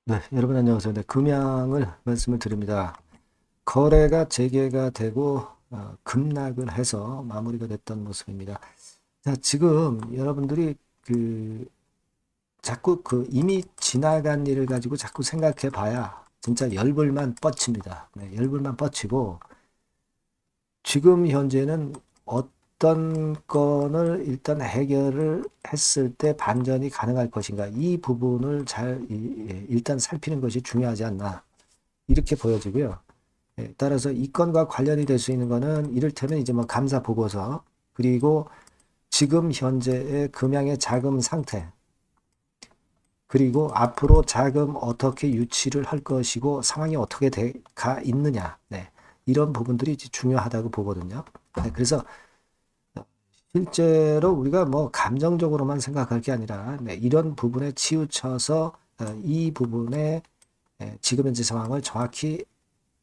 네, 여러분 안녕하세요. 네, 금양을 말씀을 드립니다. 거래가 재개가 되고 급락을 해서 마무리가 됐던 모습입니다. 자, 지금 여러분들이 그 자꾸 그 이미 지나간 일을 가지고 자꾸 생각해 봐야 진짜 열불만 뻗칩니다. 네, 열불만 뻗치고 지금 현재는 어떤 건을 일단 해결을 했을 때 반전이 가능할 것인가 이 부분을 잘 일단 살피는 것이 중요하지 않나 이렇게 보여지고요. 따라서 이 건과 관련이 될 수 있는 거는 이를테면 이제 뭐 감사 보고서 그리고 지금 현재의 금양의 자금 상태 그리고 앞으로 자금 어떻게 유치를 할 것이고 상황이 어떻게 가 있느냐 네, 이런 부분들이 이제 중요하다고 보거든요. 네, 그래서 실제로 우리가 뭐 감정적으로만 생각할 게 아니라 네, 이런 부분에 치우쳐서 이 부분에 지금 현재 상황을 정확히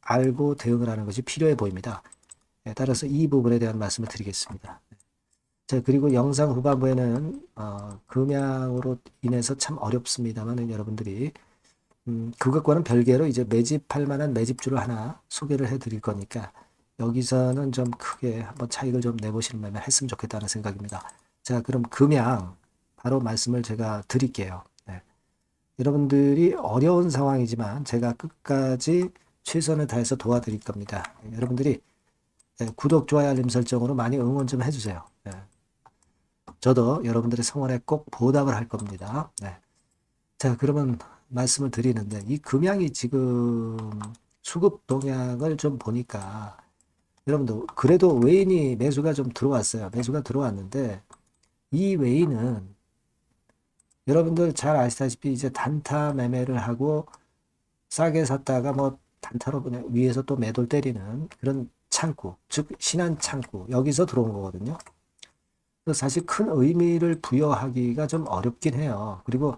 알고 대응을 하는 것이 필요해 보입니다. 따라서 이 부분에 대한 말씀을 드리겠습니다. 자, 그리고 영상 후반부에는 금양으로 인해서 참 어렵습니다만 여러분들이 그것과는 별개로 이제 매집할 만한 매집주를 하나 소개를 해 드릴 거니까 여기서는 좀 크게 한번 차익을 좀 내보시는 바에 했으면 좋겠다는 생각입니다. 자, 그럼 금양 바로 말씀을 제가 드릴게요. 네. 여러분들이 어려운 상황이지만 제가 끝까지 최선을 다해서 도와드릴 겁니다. 여러분들이 구독, 좋아요, 알림 설정으로 많이 응원 좀 해주세요. 네. 저도 여러분들의 성원에 꼭 보답을 할 겁니다. 네. 자, 그러면 말씀을 드리는데 이 금양이 지금 수급 동향을 좀 보니까 여러분들 그래도 외인이 매수가 좀 들어왔어요. 매수가 들어왔는데 이 외인은 여러분들 잘 아시다시피 이제 단타 매매를 하고 싸게 샀다가 뭐 단타로 그냥 위에서 또 매도를 때리는 그런 창구, 즉 신한 창구 여기서 들어온 거거든요. 사실 큰 의미를 부여하기가 좀 어렵긴 해요. 그리고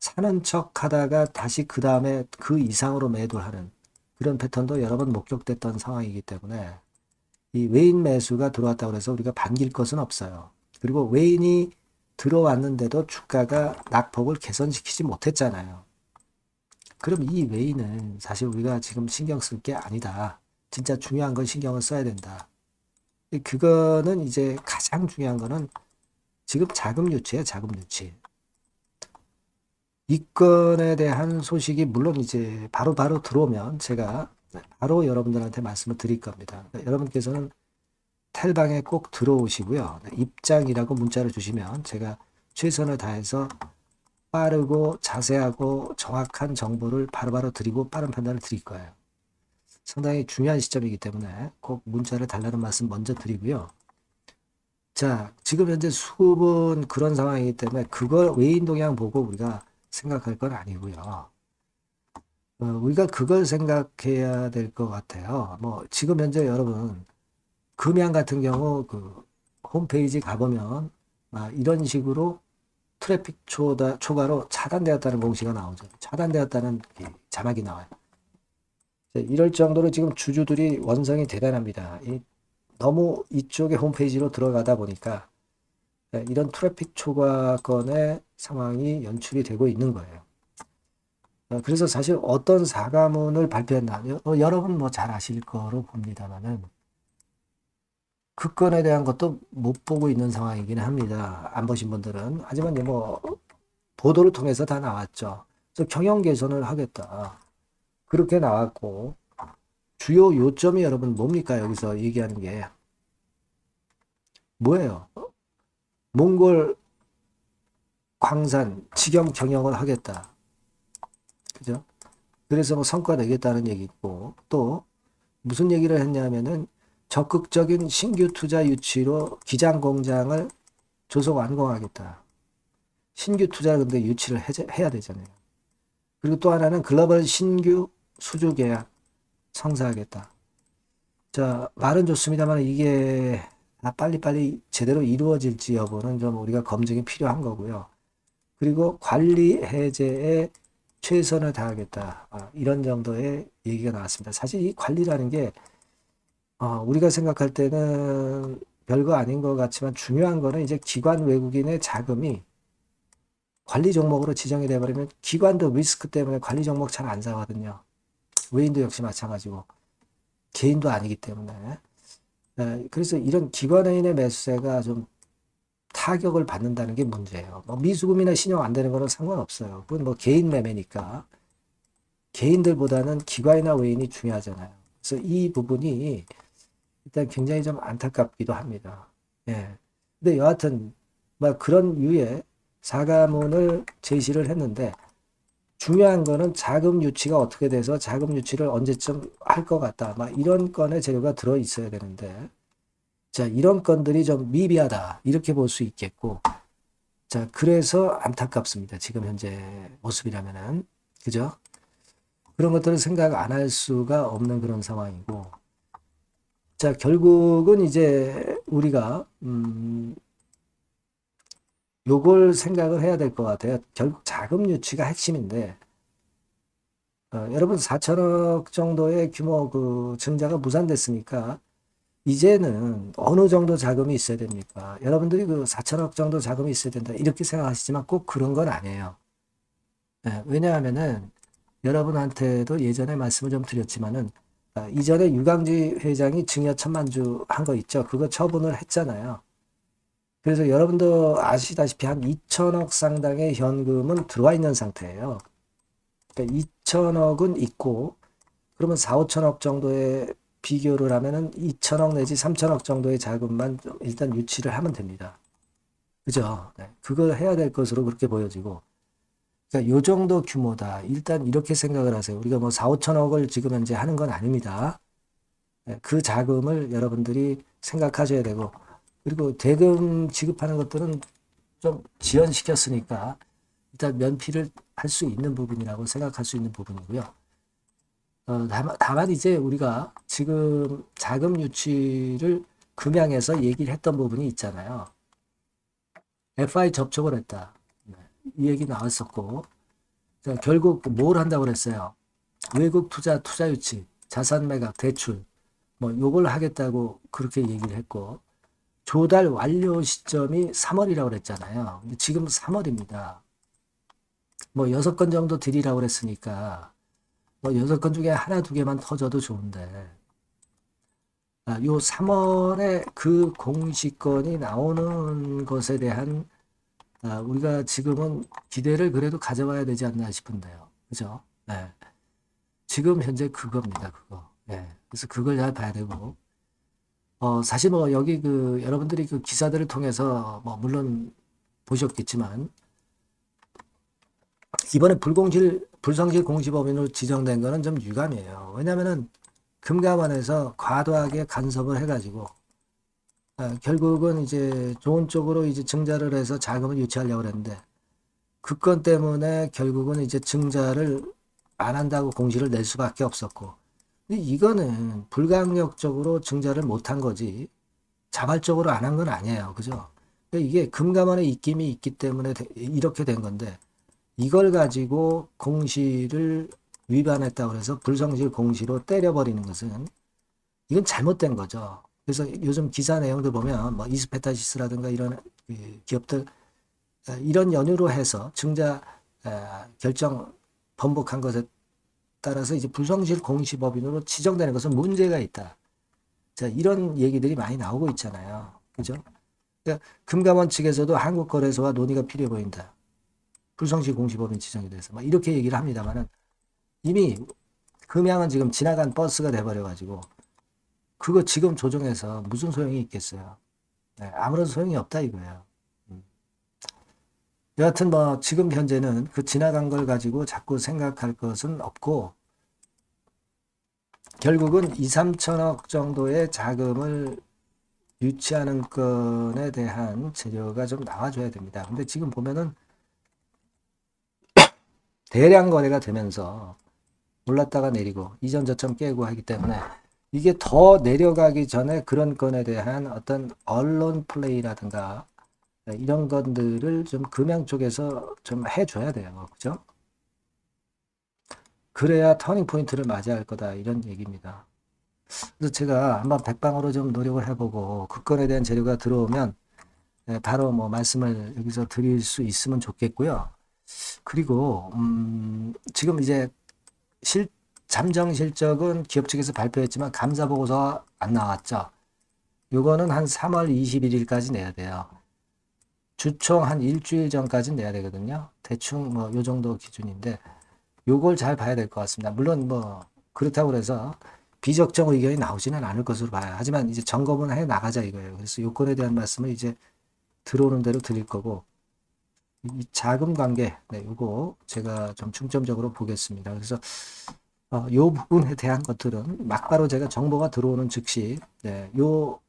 사는 척 하다가 다시 그 다음에 그 이상으로 매도를 하는 그런 패턴도 여러 번 목격됐던 상황이기 때문에 이 외인 매수가 들어왔다고 해서 우리가 반길 것은 없어요. 그리고 외인이 들어왔는데도 주가가 낙폭을 개선시키지 못했잖아요. 그럼 이 외인은 사실 우리가 지금 신경 쓸 게 아니다. 진짜 중요한 건 신경을 써야 된다. 그거는 이제 가장 중요한 거는 지금 자금 유치예요, 자금 유치. 이 건에 대한 소식이 물론 이제 바로 들어오면 제가 바로 여러분들한테 말씀을 드릴 겁니다. 여러분께서는 텔방에 꼭 들어오시고요. 입장이라고 문자를 주시면 제가 최선을 다해서 빠르고 자세하고 정확한 정보를 바로바로 드리고 빠른 판단을 드릴 거예요. 상당히 중요한 시점이기 때문에 꼭 문자를 달라는 말씀 먼저 드리고요. 자, 지금 현재 수급은 그런 상황이기 때문에 그걸 외인 동향 보고 우리가 생각할 건 아니고요. 우리가 그걸 생각해야 될 것 같아요. 뭐 지금 현재 여러분 금양 같은 경우 그 홈페이지 가보면 이런 식으로 트래픽 초과로 차단되었다는 공시가 나오죠. 차단되었다는 자막이 나와요. 이럴 정도로 지금 주주들이 원성이 대단합니다. 너무 이쪽의 홈페이지로 들어가다 보니까 이런 트래픽 초과권의 상황이 연출이 되고 있는 거예요. 그래서 사실 어떤 사과문을 발표했나 여러분 뭐 잘 아실 거로 봅니다만은 그 건에 대한 것도 못 보고 있는 상황이긴 합니다. 안 보신 분들은. 하지만 뭐 보도를 통해서 다 나왔죠. 그래서 경영 개선을 하겠다. 그렇게 나왔고 주요 요점이 여러분 뭡니까? 여기서 얘기하는 게 뭐예요? 몽골 광산 직영 경영을 하겠다. 그죠? 그래서 뭐 성과 내겠다는 얘기고 또 무슨 얘기를 했냐면은 적극적인 신규 투자 유치로 기장 공장을 조속 완공하겠다. 신규 투자를 근데 유치를 해야 되잖아요. 그리고 또 하나는 글로벌 신규 수주 계약 성사하겠다. 자, 말은 좋습니다만 이게 빨리빨리 제대로 이루어질지 여부는 좀 우리가 검증이 필요한 거고요. 그리고 관리 해제에 최선을 다하겠다. 이런 정도의 얘기가 나왔습니다. 사실 이 관리라는 게 우리가 생각할 때는 별거 아닌 것 같지만 중요한 거는 이제 기관 외국인의 자금이 관리 종목으로 지정이 돼버리면 기관도 리스크 때문에 관리 종목 잘 안 사거든요. 외인도 역시 마찬가지고 개인도 아니기 때문에. 그래서 이런 기관인의 매수세가 좀 타격을 받는다는 게 문제예요. 뭐 미수금이나 신용 안 되는 거는 상관없어요. 그건 뭐 개인 매매니까. 개인들보다는 기관이나 외인이 중요하잖아요. 그래서 이 부분이 일단 굉장히 좀 안타깝기도 합니다. 예. 근데 여하튼 막 그런 유의 사과문을 제시를 했는데 중요한 거는 자금 유치가 어떻게 돼서 자금 유치를 언제쯤 할 것 같다. 막 이런 건의 재료가 들어 있어야 되는데 자, 이런 건들이 좀 미비하다. 이렇게 볼 수 있겠고 자, 그래서 안타깝습니다. 지금 현재 모습이라면은. 그죠? 그런 것들을 생각 안 할 수가 없는 그런 상황이고 자, 결국은 이제 우리가 요걸 생각을 해야 될 것 같아요. 결국 자금 유치가 핵심인데 여러분 4천억 정도의 규모 그 증자가 무산됐으니까 이제는 어느 정도 자금이 있어야 됩니까? 여러분들이 그 4천억 정도 자금이 있어야 된다 이렇게 생각하시지만 꼭 그런 건 아니에요. 왜냐하면은 여러분한테도 예전에 말씀을 좀 드렸지만은 이전에 유강지 회장이 증여 천만주 한 거 있죠. 그거 처분을 했잖아요. 그래서 여러분도 아시다시피 한 2천억 상당의 현금은 들어와 있는 상태예요. 그러니까 2천억은 있고 그러면 4, 5천억 정도의 비교를 하면은 2천억 내지 3천억 정도의 자금만 좀 일단 유치를 하면 됩니다. 그죠? 네. 그걸 해야 될 것으로 그렇게 보여지고 그러니까 요 정도 규모다. 일단 이렇게 생각을 하세요. 우리가 뭐 4, 5천억을 지금 현재 하는 건 아닙니다. 네. 그 자금을 여러분들이 생각하셔야 되고 그리고 대금 지급하는 것들은 좀 지연시켰으니까 일단 면피를 할 수 있는 부분이라고 생각할 수 있는 부분이고요. 다만 이제 우리가 지금 자금 유치를 금양에서 얘기를 했던 부분이 있잖아요. FI 접촉을 했다. 네, 이 얘기 나왔었고 결국 뭘 한다고 그랬어요. 외국 투자 유치, 자산 매각, 대출 뭐 요걸 하겠다고 그렇게 얘기를 했고 조달 완료 시점이 3월이라고 그랬잖아요. 근데 지금 3월입니다. 뭐 6건 정도 드리라고 그랬으니까 뭐 6건 중에 하나, 두 개만 터져도 좋은데 요 3월에 그 공시권이 나오는 것에 대한 우리가 지금은 기대를 그래도 가져봐야 되지 않나 싶은데요. 그죠? 네. 지금 현재 그겁니다. 그거. 네. 그래서 그걸 잘 봐야 되고 사실 뭐 여기 그 여러분들이 그 기사들을 통해서 뭐 물론 보셨겠지만 이번에 불성실 공시법인으로 지정된 거는 좀 유감이에요. 왜냐면은 금감원에서 과도하게 간섭을 해가지고 결국은 이제 좋은 쪽으로 이제 증자를 해서 자금을 유치하려고 했는데 그 건 때문에 결국은 이제 증자를 안 한다고 공시를 낼 수밖에 없었고 근데 이거는 불강력적으로 증자를 못한 거지 자발적으로 안 한 건 아니에요. 그죠? 그러니까 이게 금감원의 입김이 있기 때문에 이렇게 된 건데 이걸 가지고 공시를 위반했다고 해서 불성실 공시로 때려버리는 것은 이건 잘못된 거죠. 그래서 요즘 기사 내용들 보면 뭐 이스페타시스라든가 이런 기업들 이런 연유로 해서 증자 결정 번복한 것에 따라서 이제 불성실 공시법인으로 지정되는 것은 문제가 있다. 자, 이런 얘기들이 많이 나오고 있잖아요. 그죠? 그러니까 금감원 측에서도 한국거래소와 논의가 필요해 보인다. 불성실 공시법인 지정에 대해서 막 이렇게 얘기를 합니다만은 이미 금양은 지금 지나간 버스가 돼버려가지고 그거 지금 조정해서 무슨 소용이 있겠어요. 네, 아무런 소용이 없다 이거예요. 여하튼 뭐 지금 현재는 그 지나간 걸 가지고 자꾸 생각할 것은 없고 결국은 2, 3천억 정도의 자금을 유치하는 건에 대한 재료가 좀 나와줘야 됩니다. 근데 지금 보면은 대량 거래가 되면서 올랐다가 내리고 이전 저점 깨고 하기 때문에 이게 더 내려가기 전에 그런 건에 대한 어떤 언론 플레이라든가 이런 것들을 좀 금양 쪽에서 좀 해줘야 돼요. 그죠? 그래야 터닝 포인트를 맞이할 거다. 이런 얘기입니다. 그래서 제가 한번 백방으로 좀 노력을 해보고 그 건에 대한 재료가 들어오면 바로 뭐 말씀을 여기서 드릴 수 있으면 좋겠고요. 그리고 지금 이제 잠정 실적은 기업 측에서 발표했지만 감사 보고서 안 나왔죠. 요거는 한 3월 21일까지 내야 돼요. 주총 한 일주일 전까지 내야 되거든요. 대충 뭐 요 정도 기준인데 요걸 잘 봐야 될 것 같습니다. 물론 뭐 그렇다고 해서 비적정 의견이 나오지는 않을 것으로 봐요. 하지만 이제 점검은 해 나가자 이거예요. 그래서 요건에 대한 말씀을 이제 들어오는 대로 드릴 거고, 이 자금 관계, 네, 요거 제가 좀 중점적으로 보겠습니다. 그래서 요 부분에 대한 것들은 막바로 제가 정보가 들어오는 즉시, 네, 요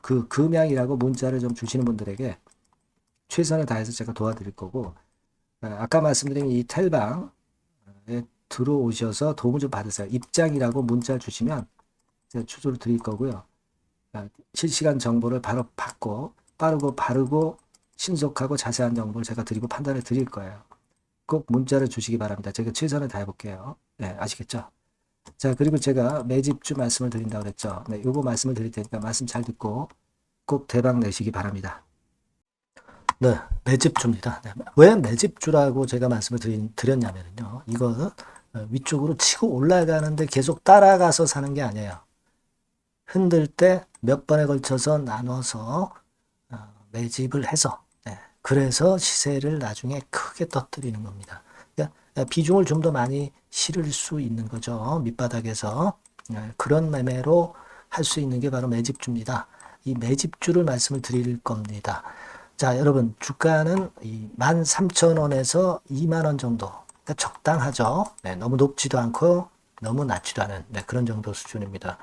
그 금양이라고 문자를 좀 주시는 분들에게 최선을 다해서 제가 도와드릴 거고, 아까 말씀드린 이 텔방에 들어오셔서 도움을 좀 받으세요. 입장이라고 문자 주시면 제가 주소를 드릴 거고요. 실시간 정보를 바로 받고 빠르고 바르고 신속하고 자세한 정보를 제가 드리고 판단을 드릴 거예요. 꼭 문자를 주시기 바랍니다. 제가 최선을 다해 볼게요. 네, 아시겠죠? 자, 그리고 제가 매집주 말씀을 드린다고 그랬죠. 네, 요거 말씀을 드릴 테니까 말씀 잘 듣고 꼭 대박 내시기 바랍니다. 네, 매집주입니다. 네, 왜 매집주라고 제가 말씀을 드렸냐면요. 이거 위쪽으로 치고 올라가는데 계속 따라가서 사는 게 아니에요. 흔들 때 몇 번에 걸쳐서 나눠서 매집을 해서, 네, 그래서 시세를 나중에 크게 터뜨리는 겁니다. 그러니까 비중을 좀 더 많이 실을 수 있는 거죠. 밑바닥에서. 그런 매매로 할 수 있는 게 바로 매집주입니다. 이 매집주를 말씀을 드릴 겁니다. 자, 여러분, 주가는 13,000원에서 2만원 정도. 그러니까 적당하죠. 네, 너무 높지도 않고 너무 낮지도 않은, 네, 그런 정도 수준입니다.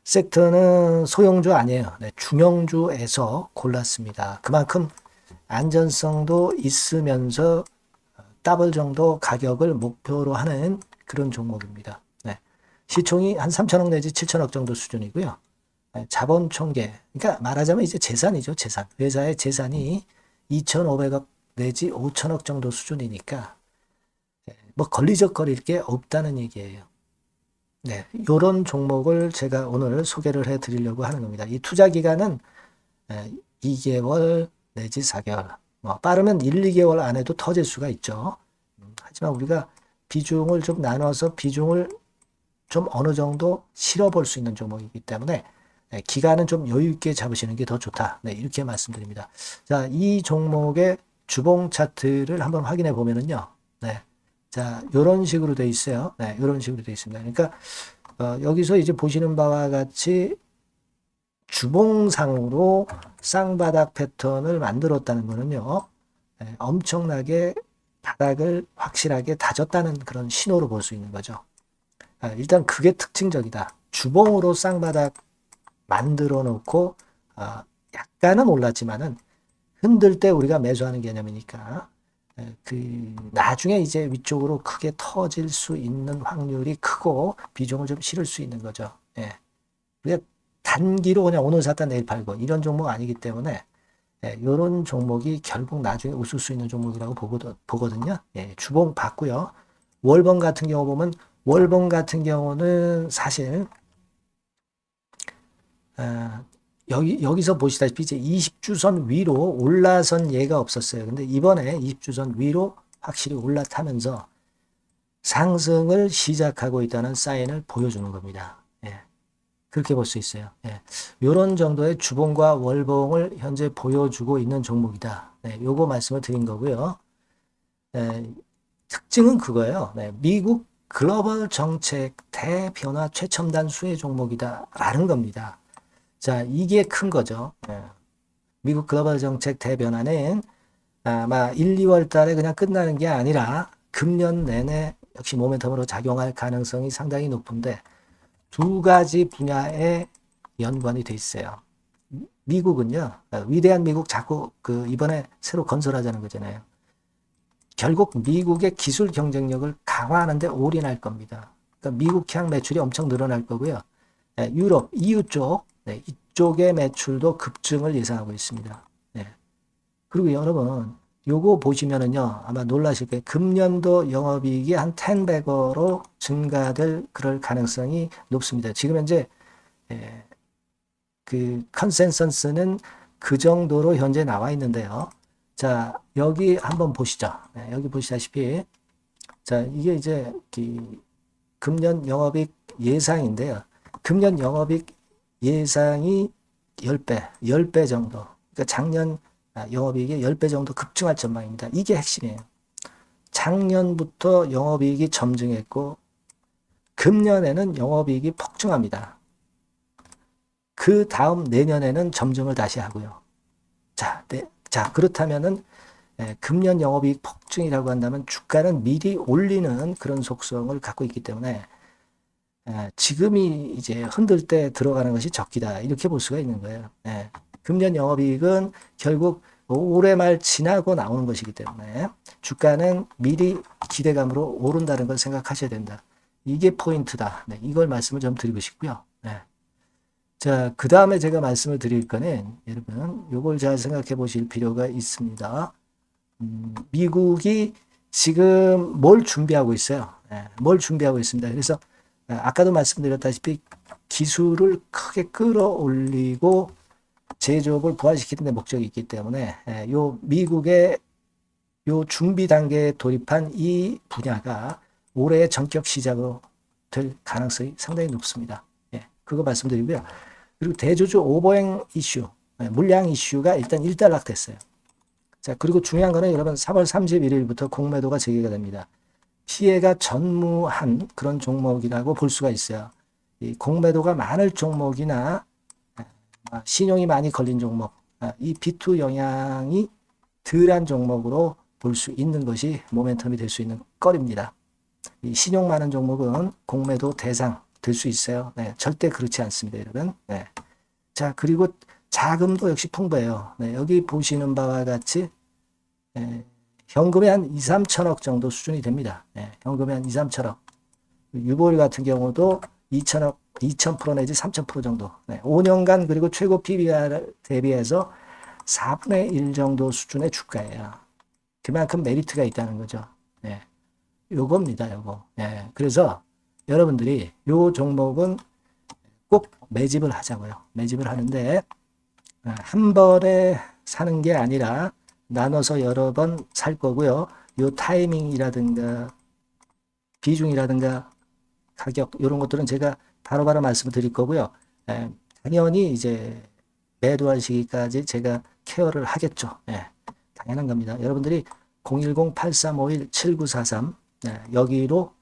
섹터는 소형주 아니에요. 네, 중형주에서 골랐습니다. 그만큼 안전성도 있으면서 더블 정도 가격을 목표로 하는 그런 종목입니다. 네, 시총이 한 3천억 내지 7천억 정도 수준이고요. 네, 자본 총계, 그러니까 말하자면 이제 재산이죠. 재산. 회사의 재산이 2,500억 내지 5천억 정도 수준이니까 뭐 걸리적거릴 게 없다는 얘기예요. 네, 요런 종목을 제가 오늘 소개를 해 드리려고 하는 겁니다. 이 투자 기간은 2개월 내지 4개월, 뭐 빠르면 1, 2개월 안에도 터질 수가 있죠. 하지만 우리가 비중을 좀 나눠서 비중을 좀 어느 정도 실어볼 수 있는 종목이기 때문에 기간은 좀 여유 있게 잡으시는 게 더 좋다. 네, 이렇게 말씀드립니다. 자, 이 종목의 주봉 차트를 한번 확인해 보면은요. 네. 자, 요런 식으로 돼 있어요. 네, 요런 식으로 돼 있습니다. 그러니까 여기서 이제 보시는 바와 같이 주봉상으로 쌍바닥 패턴을 만들었다는 거는요. 네, 엄청나게 바닥을 확실하게 다졌다는 그런 신호로 볼 수 있는 거죠. 일단 그게 특징적이다. 주봉으로 쌍바닥 만들어 놓고 약간은 올랐지만은 흔들 때 우리가 매수하는 개념이니까 그 나중에 이제 위쪽으로 크게 터질 수 있는 확률이 크고 비중을 좀 실을 수 있는 거죠. 예. 우리가 단기로 그냥 오늘 샀다 내일 팔고 이런 종목 아니기 때문에 이런 종목이 결국 나중에 웃을 수 있는 종목이라고 보거든요. 예, 주봉 봤고요. 월봉 같은 경우 보면 월봉 같은 경우는 사실 여기서 보시다시피 이제 20주선 위로 올라선 예가 없었어요. 근데 이번에 20주선 위로 확실히 올라타면서 상승을 시작하고 있다는 사인을 보여주는 겁니다. 예. 그렇게 볼 수 있어요. 예. 이런 정도의 주봉과 월봉을 현재 보여주고 있는 종목이다. 네, 요거 말씀을 드린 거고요. 특징은 그거예요. 네, 미국 글로벌 정책 대변화 최첨단 수혜 종목이다라는 겁니다. 자, 이게 큰 거죠. 미국 글로벌 정책 대변화는 아마 1, 2월 달에 그냥 끝나는 게 아니라 금년 내내 역시 모멘텀으로 작용할 가능성이 상당히 높은데 두 가지 분야에 연관이 돼 있어요. 미국은요, 위대한 미국 자꾸 이번에 새로 건설하자는 거잖아요. 결국 미국의 기술 경쟁력을 강화하는 데 올인할 겁니다. 그러니까 미국향 매출이 엄청 늘어날 거고요. 유럽, EU 쪽, 이쪽의 매출도 급증을 예상하고 있습니다. 그리고 여러분, 요거 보시면은요, 아마 놀라실 거예요. 금년도 영업이익이 한 10배로 증가될 그럴 가능성이 높습니다. 지금 현재 그 컨센서스는 그 정도로 현재 나와 있는데요. 자, 여기 한번 보시죠. 네, 여기 보시다시피 자, 이게 이제 금년 영업이익 예상인데요. 금년 영업이익 예상이 10배 정도. 그러니까 작년 영업이익이 10배 정도 급증할 전망입니다. 이게 핵심이에요. 작년부터 영업이익이 점증했고 금년에는 영업이익이 폭증합니다. 그 다음 내년에는 점증을 다시 하고요. 자, 그렇다면은 금년 영업이익 폭증이라고 한다면 주가는 미리 올리는 그런 속성을 갖고 있기 때문에 지금이 이제 흔들 때 들어가는 것이 적기다. 이렇게 볼 수가 있는 거예요. 금년 영업이익은 결국 올해 말 지나고 나오는 것이기 때문에 주가는 미리 기대감으로 오른다는 걸 생각하셔야 된다. 이게 포인트다. 이걸 말씀을 좀 드리고 싶고요. 자, 그 다음에 제가 말씀을 드릴 거는 여러분 요걸 잘 생각해 보실 필요가 있습니다. 미국이 지금 뭘 준비하고 있어요. 뭘 준비하고 있습니다. 그래서 아까도 말씀드렸다시피 기술을 크게 끌어올리고 제조업을 부활시키는 데 목적이 있기 때문에 요 미국의 요 준비 단계에 돌입한 이 분야가 올해 전격 시작으로 될 가능성이 상당히 높습니다. 그거 말씀드리고요. 그리고 대주주 오버행 이슈, 물량 이슈가 일단 일단락됐어요. 자, 그리고 중요한 거는 여러분 3월 31일부터 공매도가 재개가 됩니다. 피해가 전무한 그런 종목이라고 볼 수가 있어요. 이 공매도가 많을 종목이나 신용이 많이 걸린 종목, 이 B2 영향이 덜한 종목으로 볼 수 있는 것이 모멘텀이 될 수 있는 거리입니다. 이 신용 많은 종목은 공매도 대상 될 수 있어요. 절대 그렇지 않습니다, 여러분. 자, 그리고 자금도 역시 풍부해요. 여기 보시는 바와 같이 현금이 한 2, 3천억 정도 수준이 됩니다. 현금이 한 2, 3천억. 유보율 같은 경우도 2천억, 2,000% 내지 3,000% 정도. 5년간 그리고 최고 PBR 대비해서 4분의 1 정도 수준의 주가예요. 그만큼 메리트가 있다는 거죠. 요겁니다, 요거. 그래서 여러분들이 요 종목은 꼭 매집을 하자고요. 매집을 하는데 한 번에 사는 게 아니라 나눠서 여러 번 살 거고요. 요 타이밍이라든가 비중이라든가 가격 이런 것들은 제가 바로바로 말씀을 드릴 거고요. 당연히 이제 매도할 시기까지 제가 케어를 하겠죠. 당연한 겁니다. 여러분들이 010-8351-7943 여기로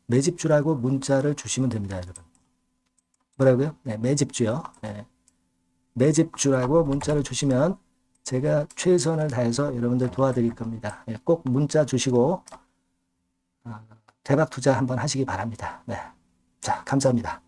매집주라고 문자를 주시면 됩니다, 여러분. 뭐라고요? 매집주요. 매집주라고 문자를 주시면 제가 최선을 다해서 여러분들 도와드릴 겁니다. 꼭 문자 주시고 대박 투자 한번 하시기 바랍니다. 자, 감사합니다.